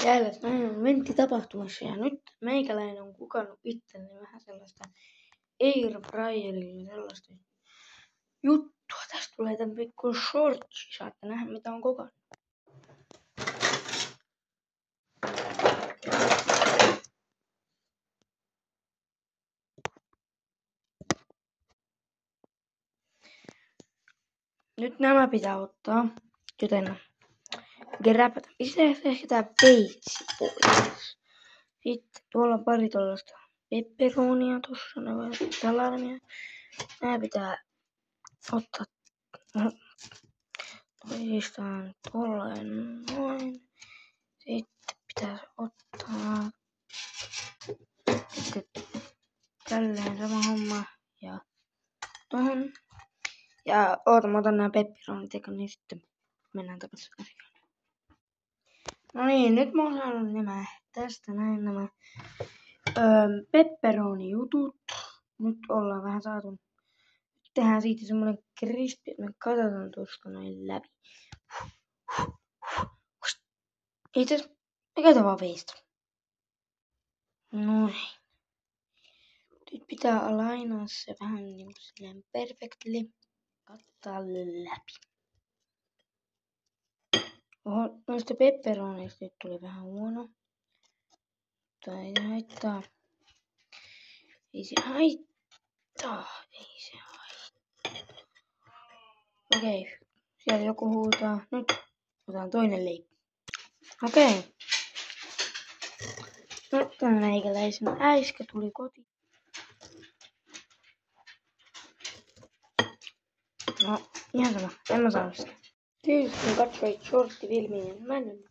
Jälleen näin on Ventti tapahtumassa ja nyt meikäläinen on kukannut itselleni vähän sellaista airfryerilla sellaista juttua. Tästä tulee tän pikku shortsi, saatte nähdä mitä on kokannut. Nyt nämä pitää ottaa, joten gräpätä. Pistäisi ehkä tää peitsi pois. Sitten tuolla on pari tollaista pepperonia tossa, ne voi salamia. Nää pitää ottaa toisistaan tolleen noin. Sitten pitäisi ottaa sitten tälleen sama homma ja tohon. Ja oota, mä otan nää pepperonit, eikä niin sitten mennään takaisin asiaan. No niin, nyt mä oon saanut nämä tästä näin nämä pepperonijutut. Nyt ollaan vähän saatu. Nyt tehdään siitä semmonen krispi, että me katsotaan tuosta noin läpi. Itse asiassa me käytän vaan veistä. Noin. Nyt pitää alainaa se vähän niinku silleen perfectly. Katsotaan läpi. Oho, noista pepperoneista nyt tuli vähän huono. Mutta ei se haittaa. Ei se haittaa. Ei se haittaa. Okei. Siellä joku huutaa. Nyt otetaan toinen leipä. Okei. Nyt tämän meikäläisen äiskä tuli kotiin. No, ihan sama. En mä saanut sitä. Tietysti kun katsoit shorttifilmiä, niin mä en